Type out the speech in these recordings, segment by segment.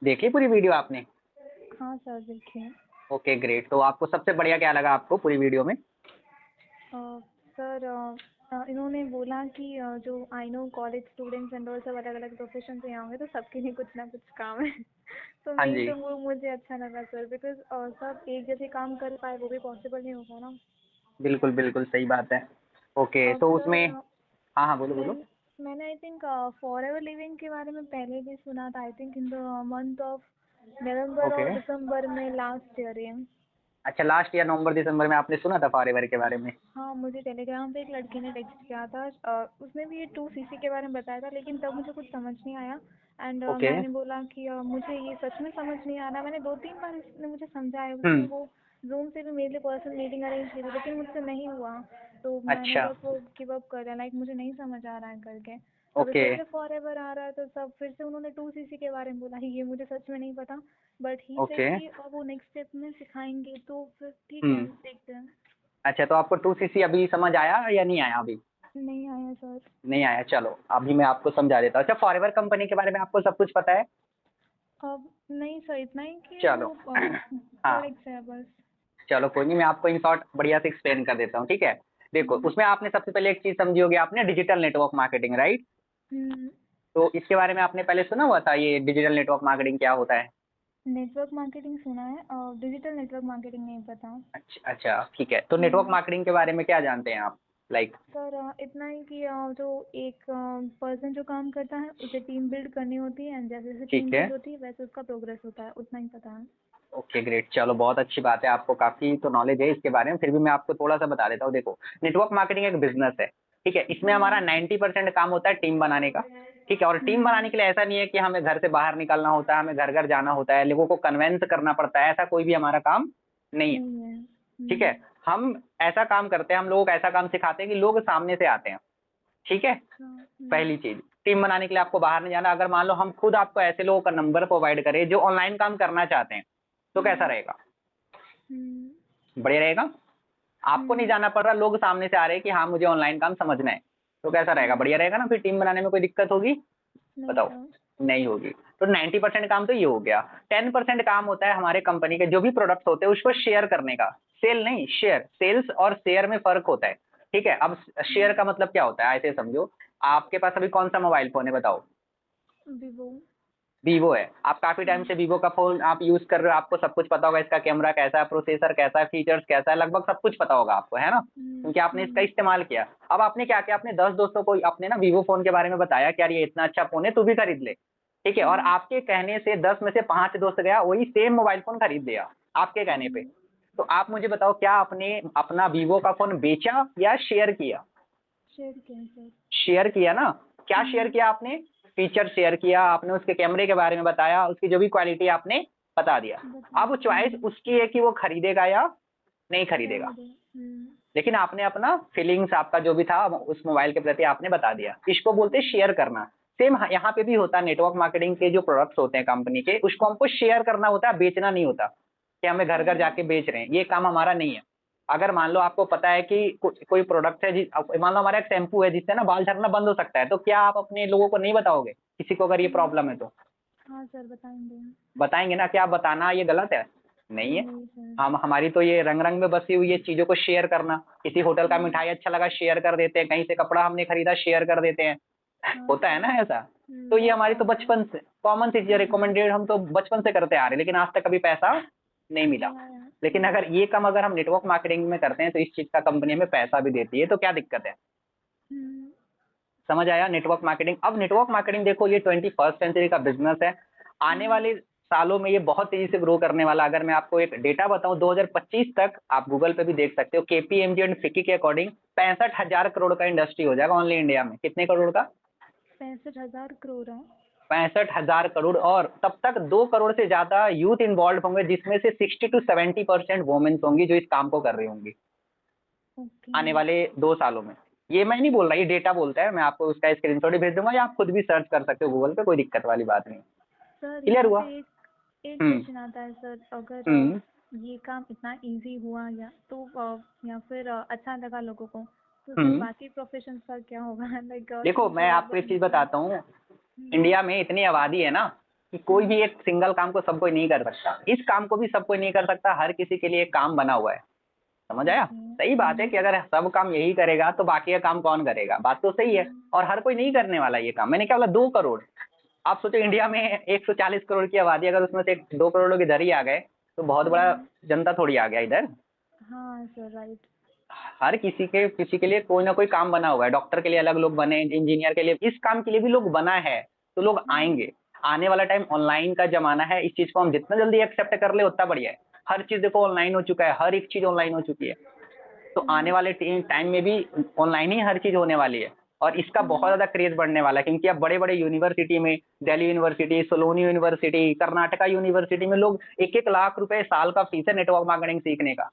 देखी पूरी वीडियो आपने? हाँ सर, देखिए। Okay great. तो आपको सबसे बढ़िया क्या लगा आपको पूरी वीडियो में? सर, इन्होंने बोला कि जो I know college students and all सब अलग अलग प्रोफेशन से यहाँ होंगे, तो सबके लिए कुछ ना कुछ काम है। तो हाँ मेन जी, तो वो मुझे अच्छा लगा सर, बिकॉज सब एक जैसे काम कर पाए वो भी पॉसिबल नहीं होगा ना। बिल्कुल बिल्कुल सही बात है। ओके तो उसमें, सर, हाँ हाँ बोलो मैं बोलो। मैंने I think for ever living के बारे में पहले भी सुना था, I think in the month of November okay, और दिसंबर में लास्ट ईयर है। अच्छा लास्ट ईयर नवंबर दिसंबर में आपने सुना था फॉरएवर के बारे में? हाँ, मुझे टेलीग्राम पे एक लड़की ने टेक्स्ट किया था। उसने भी ये 2cc के बारे में बताया था, लेकिन तब मुझे कुछ समझ नहीं आया। And okay. मैंने बोला कि मुझे ये सच में समझ नहीं आ रहा। मैंने 2-3 बार इसने मुझे समझाया, उसने हम्म। वो जूम से भी मेरे लिए पर्सनल मीटिंग अरेंज की थी, लेकिन मुझसे नहीं हुआ। तो मैंने अच्छा। बस वो गिव अप कर दिया, लाइक मुझे नहीं समझ आ रहा है करके। अभी ओके फिर से फॉरएवर आ रहा है, तो सब फिर से उन्होंने 2cc के बारे में बोला। ये मुझे सच में नहीं पता, बट ही सेड ओके। कि अब वो नेक्स्ट स्टेप में सिखाएंगे, तो फिर ठीक है, हम्म। देखते हैं। अच्छा तो आपको 2cc अभी समझ आया या नहीं आया अभी? नहीं आया सर। नहीं आया, चलो अभी मैं आपको समझा देता हूँ। अच्छा फॉरएवर कंपनी के बारे में आपको सब कुछ पता है? अब नहीं सर, इतना ही कि चलो वो हाँ, प्रोडक्ट्स है बस। चलो कोई नहीं, मैं आपको इन शॉर्ट बढ़िया से एक्सप्लेन कर देता हूँ, ठीक है। देखो हम्म। उसमें आपने सबसे पहले एक चीज समझी होगी आपने, डिजिटल नेटवर्क मार्केटिंग, राइट? हम्म। तो इसके बारे में आपने पहले सुना हुआ था, ये डिजिटल नेटवर्क मार्केटिंग क्या होता है? नेटवर्क मार्केटिंग सुना है, और डिजिटल नेटवर्क मार्केटिंग नहीं पता। अच्छा अच्छा ठीक है, तो नेटवर्क हम्म। मार्केटिंग के बारे में क्या जानते हैं आप, लाइक? सर, इतना ही कि जो एक पर्सन जो काम करता है उसे टीम बिल्ड करनी होती है, एंड जैसे जैसे टीम ठीक है। बिल्ड होती है वैसे उसका प्रोग्रेस होता है, उतना ही पता है। ओके ग्रेट, चलो बहुत अच्छी बात है, आपको काफी तो नॉलेज है इसके बारे में, फिर भी मैं आपको थोड़ा सा बता देता हूँ। देखो नेटवर्क मार्केटिंग एक बिजनेस है, ठीक है। इसमें हमारा हम्म। 90% काम होता है टीम बनाने का, ठीक है। और टीम बनाने हम्म। के लिए ऐसा नहीं है कि हमें घर से बाहर निकलना होता है, हमें घर घर जाना होता है, लोगों को कन्वेंस करना पड़ता है, ऐसा कोई भी हमारा काम नहीं है, नहीं है। ठीक है। हम ऐसा काम करते हैं, हम लोगों को ऐसा काम सिखाते हैं कि लोग सामने से आते हैं, ठीक है। अच्छा। पहली चीज, टीम बनाने के लिए आपको बाहर नहीं जाना। अगर मान लो हम खुद आपको ऐसे लोगों का नंबर प्रोवाइड करें जो ऑनलाइन काम करना चाहते हैं, तो कैसा हम्म। रहेगा? हम्म। बढ़िया रहेगा। आपको नहीं हम्म। जाना पड़ रहा, लोग सामने से आ रहे हैं कि हाँ मुझे ऑनलाइन काम समझना है, तो कैसा रहेगा? हम्म। बढ़िया रहेगा ना। फिर टीम बनाने में कोई दिक्कत होगी? नहीं बताओ। सर। नहीं होगी। तो 90% काम तो ये हो गया। 10% काम होता है हमारे कंपनी के जो भी प्रोडक्ट्स होते हैं उसको शेयर करने का। सेल नहीं, शेयर। सेल्स और शेयर में फर्क होता है, ठीक है। अब शेयर का मतलब क्या होता है, ऐसे समझो। आपके पास अभी कौन सा मोबाइल फोन है बताओ? विवो। वीवो है। आप काफी टाइम से वीवो का फोन आप यूज कर रहे हो, आपको सब कुछ पता होगा, इसका कैमरा कैसा है, प्रोसेसर कैसा है, फीचर्स कैसा है, लगभग सब कुछ पता होगा आपको, है ना? क्योंकि आपने इसका इस्तेमाल किया। अब आपने क्या किया, अपने 10 दोस्तों को आपने ना वीवो फोन के बारे में बताया कि यार ये इतना अच्छा फोन है, तू भी खरीद ले, ठीक है। और हम्म। आपके कहने से 10 में से 5 दोस्त गया वही सेम मोबाइल फोन खरीद लिया आपके कहने पे। हम्म। तो आप मुझे बताओ, क्या आपने अपना वीवो का फोन बेचा या शेयर किया? शेयर किया सर। शेयर किया ना। क्या शेयर हम्म। किया आपने? फीचर शेयर किया आपने, उसके कैमरे के बारे में बताया, उसकी जो भी क्वालिटी आपने बता दिया। अब बताया। चॉइस उसकी है कि वो खरीदेगा या नहीं खरीदेगा, रहने दो। हम्म। लेकिन आपने अपना फीलिंग्स आपका जो भी था उस मोबाइल के प्रति आपने बता दिया। इसको बोलते हैं शेयर करना। सेम यहाँ पे भी होता है, नेटवर्क मार्केटिंग के जो प्रोडक्ट्स होते हैं कंपनी के, उसको हमको शेयर करना होता है, बेचना नहीं होता कि हमें घर घर जाके बेच रहे हैं, ये काम हमारा नहीं है। अगर मान लो आपको पता है कि कोई प्रोडक्ट है मान लो हमारा एक शैम्पू है जिससे ना बाल झड़ना बंद हो सकता है, तो क्या आप अपने लोगों को नहीं बताओगे किसी को अगर ये हम्म। प्रॉब्लम है तो? हाँ सर, बताएंगे। बताएंगे ना। क्या बताना ये गलत है? नहीं है। नहीं सर। हम हमारी तो ये रंग रंग में बसी हुई है चीजों को शेयर करना। किसी होटल का हम्म। मिठाई अच्छा लगा शेयर कर देते हैं, कहीं से कपड़ा हमने खरीदा शेयर कर देते हैं, हाँ होता है सर। ना ऐसा। तो ये बहुत हमारी तो बार है। बचपन से कॉमन सी चीज रिकमेंडेड, हम तो बचपन से करते आ रहे हैं, लेकिन आज तक कभी पैसा नहीं मिला। नहीं आया। लेकिन अगर ये काम अगर हम नेटवर्क मार्केटिंग में करते हैं तो इस चीज का कंपनी हमें पैसा भी देती है, तो क्या दिक्कत है? हम्म। समझ आया नेटवर्क मार्केटिंग? अब नेटवर्क मार्केटिंग देखो, ये 21st सेंचुरी का बिजनेस है। आने हम्म। वाले सालों में ये बहुत तेजी से ग्रो करने वाला। अगर मैं आपको एक डेटा बताऊं, 2025 तक आप गूगल पे भी देख सकते हो, केपीएमजी एंड फिक्की के अकॉर्डिंग 65,000 करोड़ का इंडस्ट्री हो जाएगा ओनली इंडिया में। कितने करोड़ का? 65,000 करोड़ है। 65,000 करोड़। और तब तक 2 करोड़ से ज्यादा यूथ इन्वॉल्व होंगे, जिसमें से 60 to 70% वुमेन्स होंगी जो इस काम को कर रही होंगी ओके। आने वाले 2 सालों में। ये मैं नहीं बोल रहा, ये डेटा बोलता है। मैं आपको उसका स्क्रीनशॉट ही भेज दूंगा, या आप खुद भी सर्च कर सकते हो गूगल पे, कोई दिक्कत वाली बात नहीं। सर, क्लियर यहाँ हुआ? पे एक एक हम्म। क्वेश्चन आता है सर, अगर हम्म। ये काम इतना इजी हुआ या तो या फिर अच्छा लगा लोगों को, तो फिर हम्म। बाकी प्रोफेशंस का क्या होगा? लाइक देखो मैं टीचर आपको एक चीज बनते। बताता हूँ, इंडिया में इतनी आबादी है ना, कि कोई भी एक सिंगल काम को सब कोई नहीं कर सकता, इस काम को भी सब कोई नहीं कर सकता, हर किसी के लिए एक काम बना हुआ है। समझ आया? सही बात है कि अगर सब काम यही करेगा तो बाकी का काम कौन करेगा, बात तो सही है। और हर कोई नहीं करने वाला ये काम। मैंने क्या बोला, 2 करोड़। आप सोचो इंडिया में 140 करोड़ की आबादी, अगर उसमें से 2 करोड़ लोग इधर ही आ गए तो बहुत बड़ा जनता थोड़ी आ गया इधर। हाँ सर, राइट। हर किसी के लिए कोई ना कोई काम बना हुआ है। डॉक्टर के लिए अलग लोग बने, इंजीनियर के लिए, इस काम के लिए भी लोग बना है, तो लोग आएंगे। आने वाला टाइम ऑनलाइन का जमाना है, इस चीज को हम जितना जल्दी एक्सेप्ट कर ले उतना बढ़िया है। हर चीज देखो ऑनलाइन हो चुका है, हर एक चीज ऑनलाइन हो चुकी है, तो आने वाले टाइम में भी ऑनलाइन ही हर चीज होने वाली है। और इसका बहुत ज्यादा क्रेज बढ़ने वाला है, क्योंकि अब बड़े बड़े यूनिवर्सिटी में, दिल्ली यूनिवर्सिटी, सोलोनी यूनिवर्सिटी, कर्नाटका यूनिवर्सिटी में लोग 1-1 लाख रुपए साल का फीस है नेटवर्क मार्केटिंग सीखने का।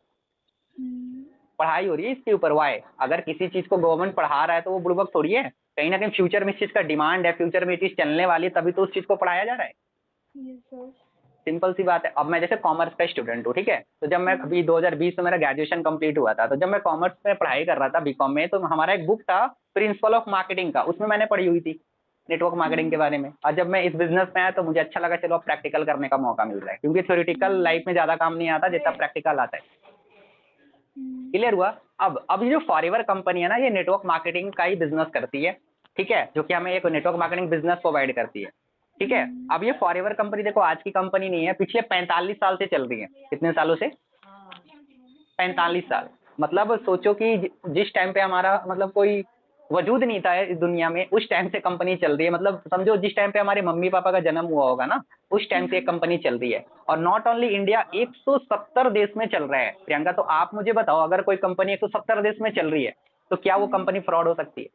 पढ़ाई हो रही है इसके ऊपर। वाई, अगर किसी चीज को गवर्नमेंट पढ़ा रहा है तो वो बुड़बक थोड़ी है। कहीं ना कहीं फ्यूचर में इस चीज का डिमांड है, फ्यूचर में ये चीज चलने वाली है, तभी तो उस चीज को पढ़ाया जा रहा है। Yes sir. सिंपल सी बात है। अब मैं जैसे कॉमर्स का स्टूडेंट हूँ, ठीक है, तो जब मैं अभी 2020 में मेरा ग्रेजुएशन कंप्लीट हुआ था, तो जब मैं कॉमर्स में पढ़ाई कर रहा था बीकॉम में, तो हमारा एक बुक था प्रिंसिपल ऑफ मार्केटिंग का, उसमें मैंने पढ़ी हुई थी नेटवर्क मार्केटिंग के बारे में। और जब मैं इस बिजनेस में आया तो मुझे अच्छा लगा, चलो अब प्रैक्टिकल करने का मौका मिल रहा है, क्योंकि थ्योरेटिकल लाइफ में ज्यादा काम नहीं आता जितना प्रैक्टिकल आता है। क्लियर हुआ? अब ये जो फॉरएवर कंपनी है ना, ये नेटवर्क मार्केटिंग का ही बिजनेस करती है, ठीक है, जो कि हमें एक नेटवर्क मार्केटिंग बिजनेस प्रोवाइड करती है, ठीक है। अब ये फॉरएवर कंपनी देखो आज की कंपनी नहीं है, पिछले 45 साल से चल रही है। कितने सालों से? 45 साल। मतलब सोचो कि जिस टाइम पे हमारा मतलब कोई वजूद नहीं था इस दुनिया में, उस टाइम से कंपनी चल रही है। मतलब समझो जिस टाइम पे हमारे मम्मी पापा का जन्म हुआ होगा ना, उस टाइम से एक कंपनी चल रही है। और नॉट ओनली इंडिया, 170 देश में चल रहा है प्रियंका। तो आप मुझे बताओ, अगर कोई कंपनी 170 देश में चल रही है तो क्या वो कंपनी फ्रॉड हो सकती है?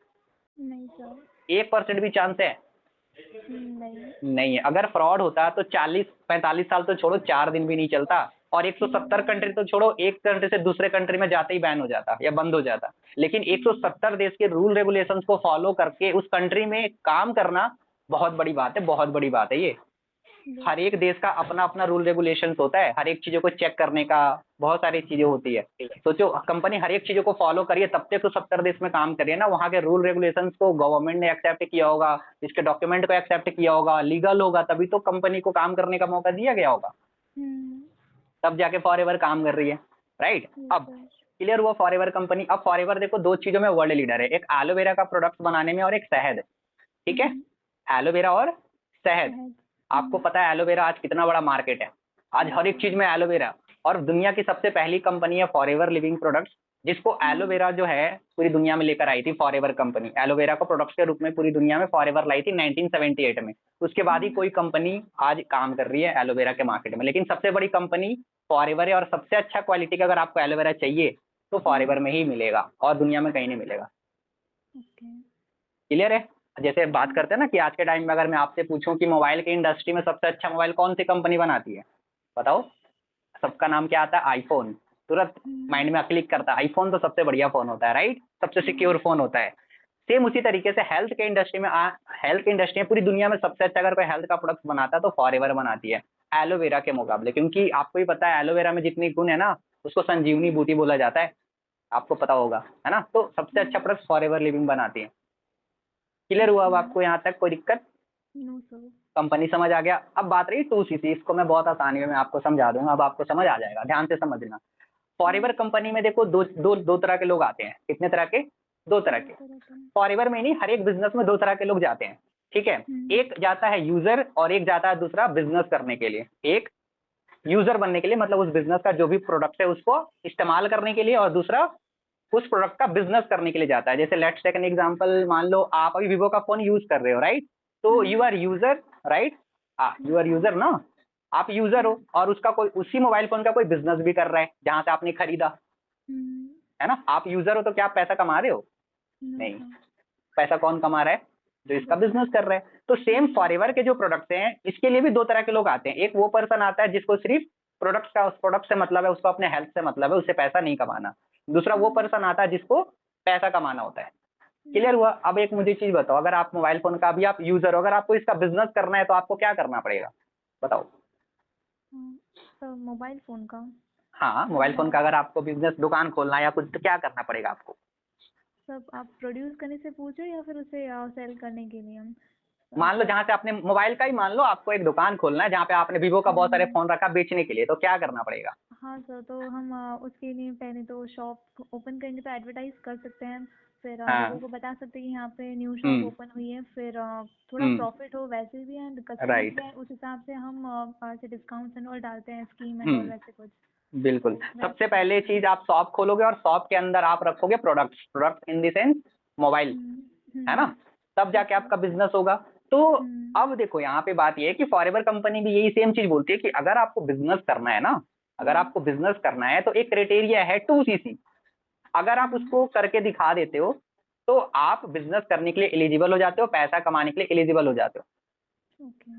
नहीं सर। 1% भी चांस है? नहीं। नहीं है। अगर फ्रॉड होता तो 40-45 साल तो छोड़ो, 4 दिन भी नहीं चलता। और 170 कंट्री तो छोड़ो, एक कंट्री से दूसरे कंट्री में जाते ही बैन हो जाता या बंद हो जाता। लेकिन 170 देश के रूल रेगुलेशंस को फॉलो करके उस कंट्री में काम करना बहुत बड़ी बात है, बहुत बड़ी बात है ये। हर एक देश का अपना अपना रूल रेगुलेशंस होता है, हर एक चीजों को चेक करने का बहुत सारी चीजें होती है। सोचो कंपनी हर एक चीजों को फॉलो करिए, तब तक तो 70 देश में काम करिए ना, वहां के रूल रेगुलेशंस को गवर्नमेंट ने एक्सेप्ट किया होगा, इसके डॉक्यूमेंट को एक्सेप्ट किया होगा, लीगल होगा, तभी तो कंपनी को काम करने का मौका दिया गया होगा, तब जाके फॉरएवर काम कर रही है, राइट। अब क्लियर हुआ फॉरएवर कंपनी। अब फॉरएवर देखो 2 चीजों में वर्ल्ड लीडर है, एक एलोवेरा का प्रोडक्ट बनाने में और एक शहद, ठीक है। एलोवेरा और शहद। आपको पता है एलोवेरा आज कितना बड़ा मार्केट है, आज हर एक चीज में एलोवेरा। और दुनिया की सबसे पहली कंपनी है फॉरएवर लिविंग प्रोडक्ट्स, जिसको एलोवेरा जो है पूरी दुनिया में लेकर आई थी फॉरएवर कंपनी। एलोवेरा को प्रोडक्ट्स के रूप में पूरी दुनिया में फॉरएवर लाई थी 1978 में। उसके बाद ही कोई कंपनी आज काम कर रही है एलोवेरा के मार्केट में, लेकिन सबसे बड़ी कंपनी फॉरएवर है। और सबसे अच्छा क्वालिटी का अगर आपको एलोवेरा चाहिए तो फॉरएवर में ही मिलेगा, और दुनिया में कहीं नहीं मिलेगा। क्लियर है? जैसे बात करते हैं ना कि आज के टाइम में अगर मैं आपसे पूछूं कि मोबाइल की इंडस्ट्री में सबसे अच्छा मोबाइल कौन सी कंपनी बनाती है, बताओ। सबका नाम क्या आता है? आईफोन। तुरंत माइंड में क्लिक करता है, आईफोन तो सबसे बढ़िया फोन होता है, राइट, सबसे सिक्योर फोन होता है। सेम उसी तरीके से हेल्थ के इंडस्ट्री में पूरी दुनिया में सबसे अच्छा अगर कोई हेल्थ का प्रोडक्ट बनाता है तो फॉरएवर बनाती है एलोवेरा के मुकाबले, क्योंकि आपको ही पता है एलोवेरा में जितनी गुण है ना, उसको संजीवनी बूटी बोला जाता है, आपको पता होगा, है ना। तो सबसे अच्छा प्रोडक्ट फॉरएवर लिविंग बनाती है। क्लियर हुआ अब आपको यहाँ तक? कोई दिक्कत? No sir. कंपनी समझ आ गया। अब बात रही 2CC, इसको मैं बहुत आसानी में आपको समझा दूंगा, अब आपको समझ आ जाएगा, ध्यान से समझना। फॉरएवर कंपनी में देखो दो तरह के लोग आते हैं। कितने तरह के? 2 तरह के। फॉरएवर में नहीं, हर एक बिजनेस में 2 तरह के लोग जाते हैं, ठीक है। एक जाता है यूजर और एक जाता है दूसरा बिजनेस करने के लिए। एक यूजर बनने के लिए, मतलब उस बिजनेस का जो भी प्रोडक्ट है उसको इस्तेमाल करने के लिए, और दूसरा उस प्रोडक्ट का बिजनेस करने के लिए जाता है। जैसे लेट्स टेक एन एग्जांपल, मान लो आप अभी वीवो का फोन यूज कर रहे हो, राइट, तो you are user, right, you are user ना, आप यूजर हो, और उसका कोई उसी मोबाइल फोन का कोई बिजनेस भी कर रहा है जहां से आपने खरीदा, है ना। आप यूजर हो तो क्या आप पैसा कमा रहे हो? नहीं। पैसा कौन कमा रहा है? जो इसका बिजनेस कर रहा है। तो सेम फॉरएवर के जो प्रोडक्ट्स हैं, इसके लिए भी 2 तरह के लोग आते हैं। एक वो पर्सन आता है जिसको सिर्फ प्रोडक्ट से मतलब है, उसको अपने हेल्थ से मतलब है, उससे पैसा नहीं कमाना। दूसरा वो पर्सन आता है जिसको पैसा कमाना होता है। क्लियर हुआ? अब एक मुझे चीज बताओ, अगर आप मोबाइल फोन का अभी आप यूजर हो, अगर आपको इसका बिजनेस करना है तो आपको क्या करना पड़ेगा, बताओ। सर मोबाइल फ़ोन का? हाँ, मोबाइल फोन का अगर आपको बिजनेस दुकान खोलना है या कुछ, तो क्या करना पड़ेगा आपको? सब आप प्रोड्यूस करने से पूछ रहे हो या फिर उसे सेल करने के लिए हम? मान लो जहाँ से आपने मोबाइल का ही मान लो, आपको एक दुकान खोलना है जहाँ पे आपने वीवो का बहुत सारे फोन रखा बेचने के लिए, तो क्या करना पड़ेगा? हाँ सर, तो हम उसके लिए पहले तो शॉप ओपन करेंगे तो एडवर्टाइज कर सकते हैं, फिर लोगों हाँ। को बता सकते हैं कि यहाँ पे न्यू शॉप हम्म। ओपन हुई है, फिर थोड़ा हम्म। प्रॉफिट हो वैसे भी, एंड कस्टमर्स राइट। भी आए उस हिसाब से हम ऐसे डिस्काउंट्स एंड ऑल डालते हैं, स्कीम एंड ऑल हम्म। वैसे कुछ, बिल्कुल। तो सबसे वैसे पहले करते हैं। चीज आप शॉप खोलोगे और शॉप के अंदर आप रखोगे products, product in the sense mobile, है ना? तब जाके ओके। आपका बिजनेस होगा। तो हम्म। अब देखो यहाँ पे बात ये है कि फॉरएवर कंपनी भी यही सेम चीज बोलती है कि अगर आपको बिजनेस करना है ना, अगर हम्म। आपको बिजनेस करना है तो एक क्राइटेरिया है 2cc। अगर आप हम्म। उसको करके दिखा देते हो तो आप बिजनेस करने के लिए एलिजिबल हो जाते हो, पैसा कमाने के लिए एलिजिबल हो जाते हो। ओके।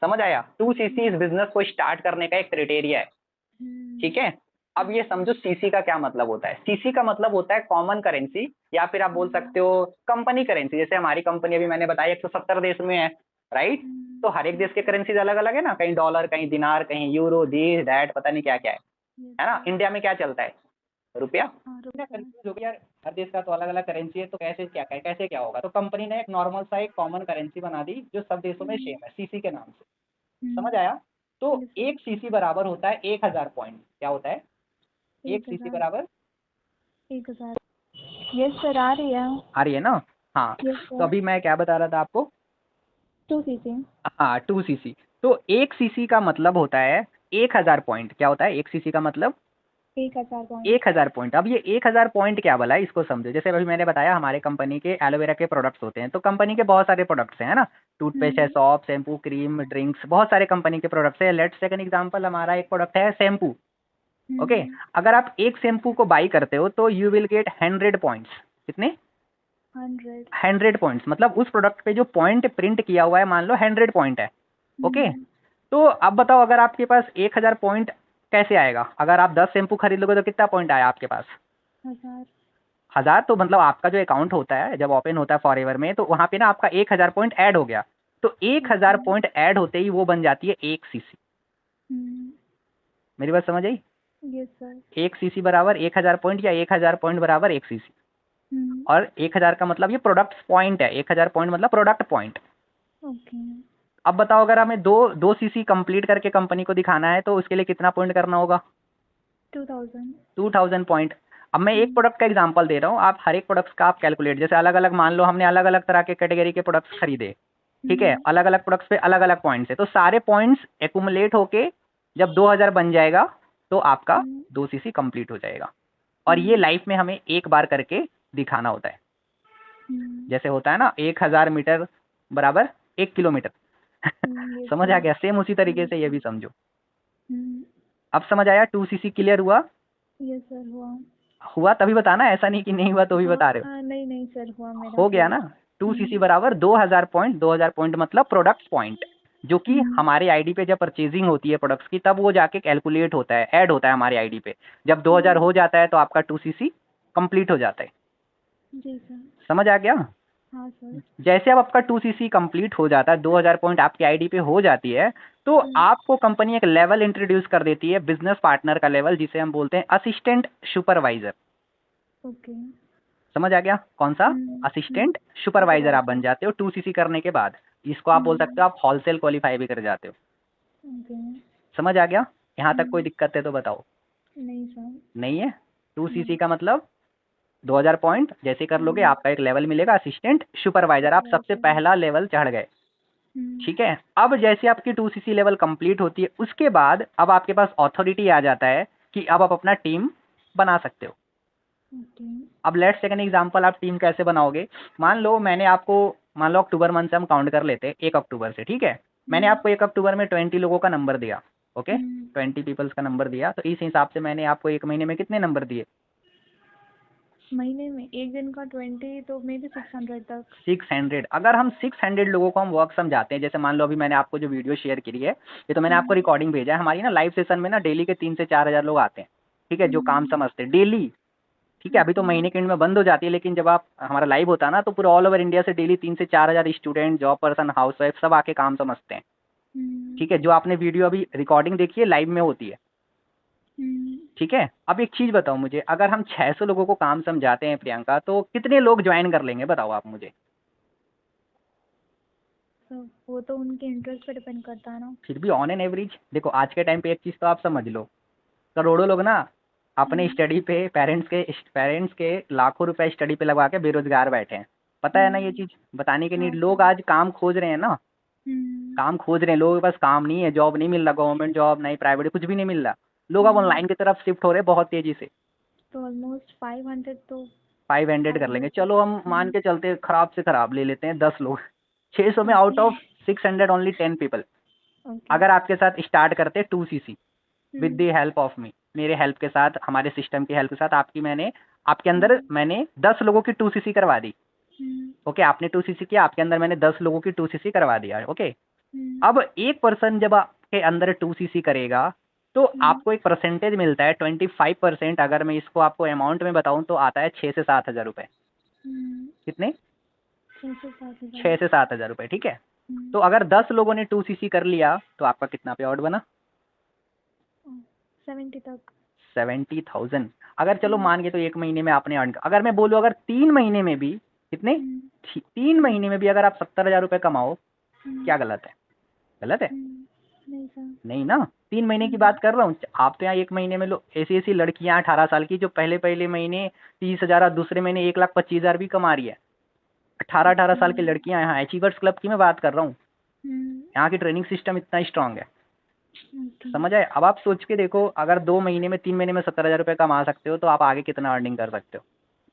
समझ आया? 2cc इस बिजनेस को स्टार्ट करने का एक क्राइटेरिया है। हम्म। ठीक है। अब ये समझो सीसी का क्या मतलब होता है। सीसी का मतलब होता है कॉमन करेंसी, या फिर आप बोल सकते हो कंपनी करेंसी। जैसे हमारी कंपनी अभी मैंने बताया 170 देश में है, राइट? तो हर एक देश के करेंसीज अलग अलग है ना, कहीं डॉलर, कहीं दिनार, कहीं यूरो, दिस दैट, पता नहीं क्या क्या है ना? इंडिया में क्या चलता है? रुपया। हाँ ना रुपया। करेंसी हो गया यार, हर देश का तो अलग अलग करेंसी है, तो कैसे क्या होगा? तो कंपनी ने एक नॉर्मल सा एक कॉमन करेंसी बना दी जो सब देशों में सेम है, सीसी के नाम से। समझ आया? तो यस सर। एक सीसी बराबर होता है 1000 पॉइंट। क्या होता है? एक एक सीसी हजार बराबर, 1000। यस सर, आ रही है। आ रही है ना? हाँ। यस तो सर। अभी मैं क्या बता रहा था आपको? 2cc। हाँ, 2cc। तो एक सीसी का मतलब होता है 1000 पॉइंट। क्या होता है एक सीसी का मतलब? 1000 पॉइंट। 1000 पॉइंट। अब ये 1000 पॉइंट क्या भला है, इसको समझो। जैसे अभी मैंने बताया हमारे कंपनी के एलोवेरा के प्रोडक्ट्स होते हैं, तो कंपनी के बहुत सारे प्रोडक्ट्स हैं, है ना? टूथपेस्ट है, सॉप, शैम्पू, क्रीम, ड्रिंक्स, बहुत सारे कंपनी के प्रोडक्ट्स है। लेट्स टेक एन एग्जांपल, हमारा एक प्रोडक्ट है शैम्पू। ओके। अगर आप एक शैम्पू को बाई करते हो तो यू विल गेट 100 पॉइंट्स। कितने? 100। 100 पॉइंट्स। मतलब उस प्रोडक्ट पे जो पॉइंट प्रिंट किया हुआ है, मान लो 100 पॉइंट है। ओके। तो अब बताओ, अगर आपके पास 1000 पॉइंट कैसे आएगा? अगर आप 10 शैम्पू खरीद लोगे तो कितना पॉइंट आया आपके पास? 1000। 1000। तो मतलब आपका जो अकाउंट होता है जब ओपन होता है फॉरएवर में, तो वहां पे ना आपका 1000 पॉइंट ऐड हो गया। तो 1000 पॉइंट ऐड होते ही वो बन जाती है एक सीसी। मेरी बात समझ आई? Yes sir. एक सीसी बराबर 1000 पॉइंट, या 1000 पॉइंट बराबर एक सीसी। और 1000 का मतलब ये प्रोडक्ट पॉइंट है, 1000 पॉइंट मतलब प्रोडक्ट पॉइंट। ओके। अब बताओ, अगर हमें दो दो सीसी कंप्लीट करके कंपनी को दिखाना है तो उसके लिए कितना पॉइंट करना होगा? 2000। 2000 पॉइंट। अब मैं एक प्रोडक्ट का एग्जांपल दे रहा हूँ, आप हर एक प्रोडक्ट्स का आप कैलकुलेट, जैसे अलग अलग मान लो हमने अलग अलग तरह के कैटेगरी के प्रोडक्ट्स खरीदे, ठीक है? अलग अलग प्रोडक्ट्स पे अलग अलग पॉइंट्स है, तो सारे पॉइंट्स एक्यूमुलेट होके जब 2000 बन जाएगा तो आपका 2cc कंप्लीट हो जाएगा। और ये लाइफ में हमें एक बार करके दिखाना होता है। जैसे होता है ना 1000 मीटर बराबर 1 किलोमीटर। यस समझ आ सर। गया? सेम उसी तरीके यस से ये भी सर। समझो। अब समझ आया? 2cc क्लियर हुआ? यस सर, हुआ। हुआ तभी बताना, ऐसा नहीं कि नहीं हुआ तो भी हाँ बता रहे नहीं नहीं सर, हुआ हो। मेरा हो गया ना? क्लियर। 2cc बराबर 2000 पॉइंट। 2000 पॉइंट मतलब प्रोडक्ट पॉइंट, जो कि हमारे आईडी पे जब परचेजिंग होती है प्रोडक्ट्स की, तब वो जाके कैलकुलेट होता है, ऐड होता है हमारी आईडी पे। जब 2000 हो जाता है तो आपका 2cc कंप्लीट हो जाता है। जी सर। समझ आ गया? हाँ सर। जैसे अब आपका 2cc कंप्लीट हो जाता है, 2000 पॉइंट आपकी आईडी पे हो जाती है, तो आपको कंपनी एक लेवल इंट्रोड्यूस कर देती है, बिजनेस पार्टनर का लेवल, जिसे हम बोलते हैं असिस्टेंट सुपरवाइजर। ओके। समझ आ गया? कौन सा? असिस्टेंट सुपरवाइजर आप बन सुपरवाइजर। जाते हो 2cc करने के बाद। इसको आप बोल सकते हो आप होलसेल क्वालिफाई भी कर जाते हो। ओके। समझ आ गया? यहाँ तक कोई दिक्कत है तो बताओ। नहीं सर। नहीं है? 2cc नहीं। का मतलब 2000 पॉइंट जैसे कर लोगे आपका एक लेवल मिलेगा असिस्टेंट सुपरवाइजर, आप सबसे सुपरवाइजर। पहला लेवल चढ़ गए। ठीक है। अब जैसे आपकी 2cc लेवल कंप्लीट होती है, उसके बाद अब आपके पास अथॉरिटी आ जाता है कि अब आप अपना टीम बना सकते हो। ओके। अब लेट्स टेक एन एग्जांपल, आप टीम कैसे बनाओगे? मान लो मैंने आपको, मान लो अक्टूबर मंथ से हम काउंट कर लेते हैं, 1 अक्टूबर से, ठीक है? मैंने आपको 1 अक्टूबर में 20 लोगों का नंबर दिया। ओके, 20 पीपल्स का नंबर दिया, तो इस हिसाब से मैंने आपको एक महीने में कितने नंबर दिए? महीने में एक दिन का 20, तो मे बी 600 तक। 600। अगर हम 600 लोगों को हम वर्क समझाते हैं, जैसे मान लो अभी मैंने आपको जो वीडियो शेयर करी है, ये तो मैंने आपको रिकॉर्डिंग भेजा है। हमारी ना लाइव सेशन में ना डेली के 3 से 4000 लोग आते हैं, ठीक है, जो काम समझते हैं डेली। ठीक है, अभी तो महीने के एंड में बंद हो जाती है, लेकिन जब आप हमारा लाइव होता है ना, तो पूरे ऑल ओवर इंडिया से डेली 3 से 4000 student, job person, house wife सब आके काम समझते हैं। ठीक है, जो आपने वीडियो अभी रिकॉर्डिंग देखी है लाइव में होती है। ठीक है। अब एक चीज बताओ मुझे, अगर हम 600 लोगों को काम समझाते हैं प्रियंका, तो कितने लोग ज्वाइन कर लेंगे बताओ आप मुझे? तो वो तो उनके इंटरेस्ट पे डिपेंड करता है ना। फिर भी ऑन एन एवरेज देखो, आज के टाइम पे एक चीज़ तो आप समझ लो, करोड़ों लोग ना अपने स्टडी पे पेरेंट्स के लाखों रुपए स्टडी पे लगा के बेरोजगार बैठे हैं। पता है ना ये चीज़, बताने के हाँ नहीं, लोग आज काम खोज रहे हैं ना, हम्म, काम खोज रहे हैं, लोगों के पास काम नहीं है, जॉब नहीं मिल रहा, गवर्नमेंट जॉब नहीं, प्राइवेट कुछ भी नहीं मिल रहा, लोग अब ऑनलाइन की तरफ शिफ्ट हो रहे हैं बहुत तेजी से। तो ऑलमोस्ट 500 तो 500 कर लेंगे, चलो हम मान के चलते हैं, खराब से खराब ले लेते हैं 10 लोग, 600 में out of 600 only 10 people. Okay. अगर आपके साथ स्टार्ट करते 2cc with the hmm help of me, मेरे हेल्प के साथ, हमारे सिस्टम की हेल्प के साथ, आपके अंदर मैंने 10 लोगों की 2cc करवा दी। ओके, आपने 2cc किया, आपके अंदर मैंने 10 लोगों की 2cc करवा दिया। ओके, अब एक पर्सन जब आपके अंदर 2cc करेगा तो आपको एक परसेंटेज मिलता है 25%। अगर मैं इसको आपको अमाउंट में बताऊं तो आता है 6 से 7 हज़ार रुपये। कितने? 6 से 7 हज़ार रुपये, ठीक है। तो अगर 10 लोगों ने 2cc कर लिया तो आपका कितना पे आउट बना? 70 तक। 70,000। अगर चलो मान के तो एक महीने में आपने अर्न, अगर मैं बोलूँ अगर 3 महीने में भी, कितने? 3 महीने में भी अगर आप 70,000 रुपये कमाओ, क्या गलत है? गलत है? नहीं सर। नहीं ना, 3 महीने की बात कर रहा हूँ। आप तो यहाँ एक महीने में लो, ऐसी ऐसी लड़कियां 18 साल की जो पहले पहले महीने 30,000 और दूसरे महीने 1,25,000 भी कमा रही है। 18 साल की लड़कियां यहाँ अचीवर्स क्लब की मैं बात कर रहा हूँ। यहाँ की ट्रेनिंग सिस्टम इतना स्ट्रांग है, समझ आए? अब आप सोच के देखो, अगर 2 महीने में 3 महीने में 70,000 रुपये कमा सकते हो तो आप आगे कितना अर्निंग कर सकते हो?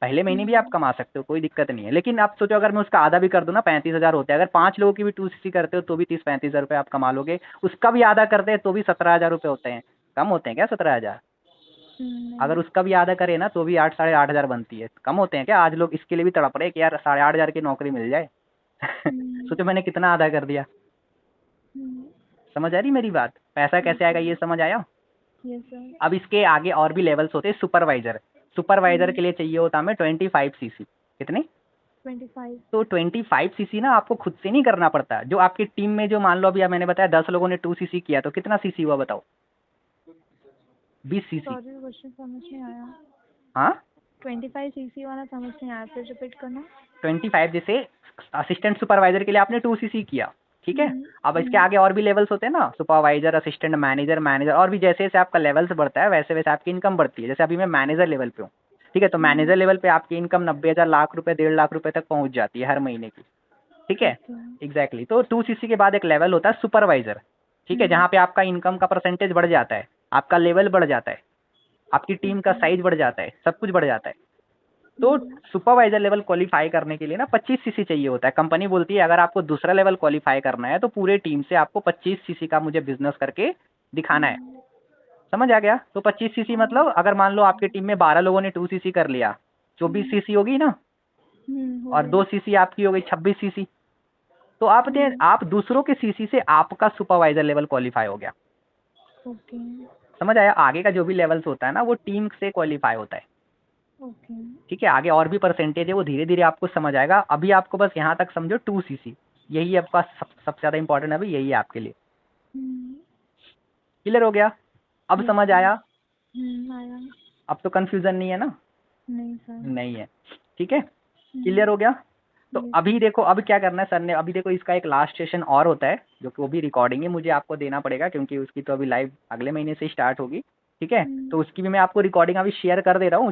पहले महीने भी आप कमा सकते हो, कोई दिक्कत नहीं है। लेकिन आप सोचो अगर मैं उसका आधा भी कर दूं ना, 35,000 होते हैं। अगर 5 लोगों की भी 2cc करते हो तो भी 30-35,000 रुपये आप कमा लोगे। उसका भी आधा करते हैं तो भी 17,000 रुपये होते हैं। कम होते हैं क्या 17,000? अगर उसका भी आधा करे ना तो भी 8 साढ़े 8,000 बनती है। कम होते हैं क्या? आज लोग इसके लिए भी तड़प रहे हैं कि यार 8,500 की नौकरी मिल जाए। सोचो मैंने कितना आधा कर दिया। समझ आ रही मेरी बात? पैसा कैसे आएगा ये समझ आया? Yes sir. अब इसके आगे और भी लेवल्स होते हैं। सुपरवाइजर, सुपरवाइजर के लिए चाहिए होता हमें 25cc। कितने? 25। तो 25cc ना आपको खुद से नहीं करना पड़ता। जो आपकी टीम में, जो मान लो अभी मैंने बताया 10 लोगों ने 2cc किया तो कितना cc हुआ बताओ? 20cc। सॉरी क्वेश्चन समझ नहीं आया। हाँ, 25 सीसी वाला समझ नहीं आया, फिर रिपीट करना। 25 जैसे असिस्टेंट सुपरवाइजर के लिए आपने 2cc किया, ठीक है। अब इसके आगे और भी लेवल्स होते हैं ना, सुपरवाइजर, असिस्टेंट मैनेजर, मैनेजर, और भी जैसे जैसे आपका लेवल्स बढ़ता है वैसे वैसे आपकी इनकम बढ़ती है। जैसे अभी मैं मैनेजर लेवल पे हूँ, ठीक है, तो मैनेजर लेवल पे आपकी इनकम 90,000 लाख रुपए 1.5 लाख रुपए तक पहुंच जाती है हर महीने की, ठीक है। एग्जैक्टली। तो 2cc के बाद एक लेवल होता है सुपरवाइजर, ठीक है, जहाँ पे आपका इनकम का परसेंटेज बढ़ जाता है, आपका लेवल बढ़ जाता है, आपकी टीम का साइज बढ़ जाता है, सब कुछ बढ़ जाता है। तो सुपरवाइजर लेवल क्वालिफाई करने के लिए ना 25cc चाहिए होता है। कंपनी बोलती है अगर आपको दूसरा लेवल क्वालिफाई करना है तो पूरे टीम से आपको 25cc का मुझे बिजनेस करके दिखाना है। समझ आ गया? तो 25cc मतलब अगर मान लो आपकी टीम में 12 लोगों ने 2cc कर लिया, 24cc होगी ना, और 2cc आपकी हो गई 26cc। तो आप दूसरों के cc से आपका सुपरवाइजर लेवल क्वालिफाई हो गया। ओके समझ आया? आगे का जो भी लेवल्स होता है ना वो टीम से क्वालिफाई होता है, ओके। ठीक है। आगे और भी परसेंटेज है, वो धीरे धीरे आपको समझ आएगा। अभी आपको बस यहाँ तक समझो 2cc, यही आपका सबसे ज़्यादा इंपॉर्टेंट अभी यही है आपके लिए। क्लियर हो गया? अब समझ आया? आया। अब तो कंफ्यूजन नहीं है ना? नहीं सर। नहीं है, ठीक है। क्लियर हो गया? तो अभी देखो, अब क्या करना है सर ने, अभी देखो इसका एक लास्ट सेशन और होता है जो कि वो भी रिकॉर्डिंग है, मुझे आपको देना पड़ेगा क्योंकि उसकी तो अभी लाइव अगले महीने से स्टार्ट होगी, ठीक है। तो उसकी भी मैं आपको रिकॉर्डिंग अभी शेयर कर दे रहा हूँ।